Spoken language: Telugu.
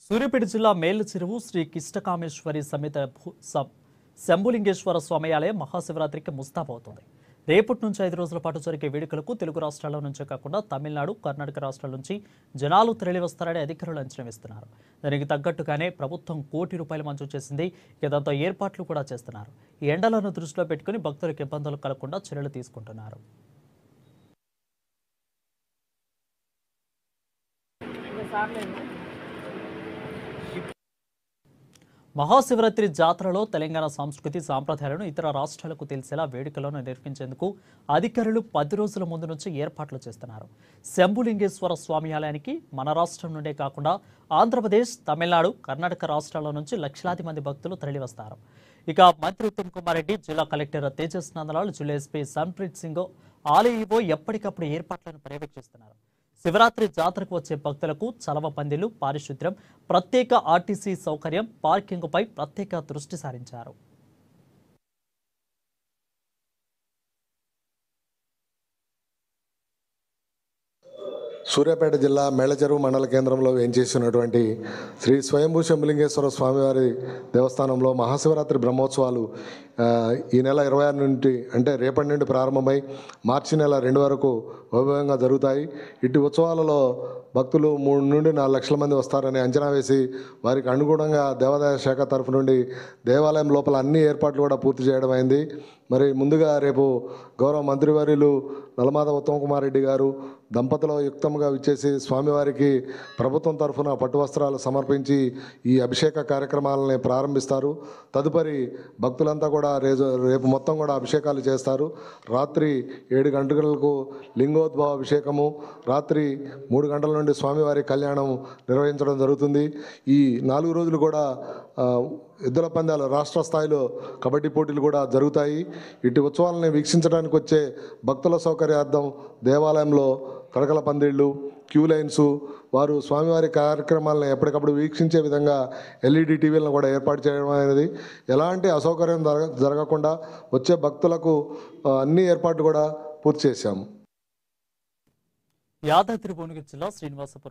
సూర్యాపేట జిల్లా మేళ్ల చెరువు శ్రీ కిష్టకామేశ్వరి సమేత శంభులింగేశ్వర స్వామి ఆలయం మహాశివరాత్రికి ముస్తాబవుతుంది. రేపటి నుంచి 5 రోజుల పాటు జరిగే వేడుకలకు తెలుగు రాష్ట్రాల నుంచే కాకుండా తమిళనాడు, కర్ణాటక రాష్ట్రాల నుంచి జనాలు తరలివస్తారని అధికారులు అంచనా వేస్తున్నారు. దానికి తగ్గట్టుగానే ప్రభుత్వం ₹1,00,00,000 మంజూరు చేసింది. దాంతో ఏర్పాట్లు కూడా చేస్తున్నారు. ఈ ఎండలను దృష్టిలో పెట్టుకుని భక్తులకు ఇబ్బందులు కలగకుండా చర్యలు తీసుకుంటున్నారు. మహాశివరాత్రి జాతరలో తెలంగాణ సంస్కృతి సాంప్రదాయాలను ఇతర రాష్ట్రాలకు తెలిసేలా వేడుకలను నిర్వహించేందుకు అధికారులు 10 రోజుల ముందు నుంచి ఏర్పాట్లు చేస్తున్నారు. శంభులింగేశ్వర స్వామి ఆలయానికి మన రాష్ట్రం నుండే కాకుండా ఆంధ్రప్రదేశ్, తమిళనాడు, కర్ణాటక రాష్ట్రాల నుంచి లక్షలాది మంది భక్తులు తరలివస్తారు. ఇక మంత్రి ఉత్తమ్ కుమార్ రెడ్డి, జిల్లా కలెక్టర్ తేజస్ నందలాల్, జిల్లా ఎస్పీ సన్ప్రీత్ సింగ్, ఆలయ ఈవో ఎప్పటికప్పుడు ఏర్పాట్లను పర్యవేక్షిస్తున్నారు. శివరాత్రి జాతరకు వచ్చే భక్తులకు చలవ పందిళ్లు, పారిశుద్ధ్యం, ప్రత్యేక ఆర్టీసీ సౌకర్యం, పార్కింగ్పై ప్రత్యేక దృష్టి సారించారు. సూర్యాపేట జిల్లా మేళ్లచెరువు మండల కేంద్రంలో వేంచేసినటువంటి శ్రీ స్వయంభూ శంభులింగేశ్వర స్వామివారి దేవస్థానంలో మహాశివరాత్రి బ్రహ్మోత్సవాలు ఈ నెల 26 నుండి అంటే రేపటి నుండి ప్రారంభమై మార్చి నెల 2 వరకు వైభవంగా జరుగుతాయి. ఇటు ఉత్సవాలలో భక్తులు 3 నుండి 4 లక్షల మంది వస్తారని అంచనా వేసి వారికి అనుగుణంగా దేవాదాయ శాఖ తరఫు నుండి దేవాలయం లోపల అన్ని ఏర్పాట్లు కూడా పూర్తి చేయడం అయింది. మరి ముందుగా రేపు గౌరవ మంత్రివర్యులు నల్లమాధవ ఉత్తమ్ కుమార్ రెడ్డి గారు దంపతుల యుక్తంగా విచ్చేసి స్వామివారికి ప్రభుత్వం తరఫున పట్టు వస్త్రాలు సమర్పించి ఈ అభిషేక కార్యక్రమాలని ప్రారంభిస్తారు. తదుపరి భక్తులంతా కూడా రేపు మొత్తం కూడా అభిషేకాలు చేస్తారు. రాత్రి 7 గంటలకు లింగోద్భవ అభిషేకము, రాత్రి 3 గంటల నుండి స్వామివారి కళ్యాణం నిర్వహించడం జరుగుతుంది. ఈ 4 రోజులు కూడా ఎద్దుల పందాలు, రాష్ట్ర స్థాయిలో కబడ్డీ పోటీలు కూడా జరుగుతాయి. ఇటు ఉత్సవాలని వీక్షించడానికి వచ్చే భక్తుల సౌకర్యార్థం దేవాలయంలో కడకల పందిళ్ళు, క్యూ లైన్స్, వారు స్వామివారి కార్యక్రమాలను ఎప్పటికప్పుడు వీక్షించే విధంగా LED టీవీలను కూడా ఏర్పాటు చేయడం అనేది ఎలాంటి అసౌకర్యం జరగకుండా వచ్చే భక్తులకు అన్ని ఏర్పాట్లు కూడా పూర్తి చేశాము. యాదాద్రి భువనగిరి జిల్లా శ్రీనివాసపురం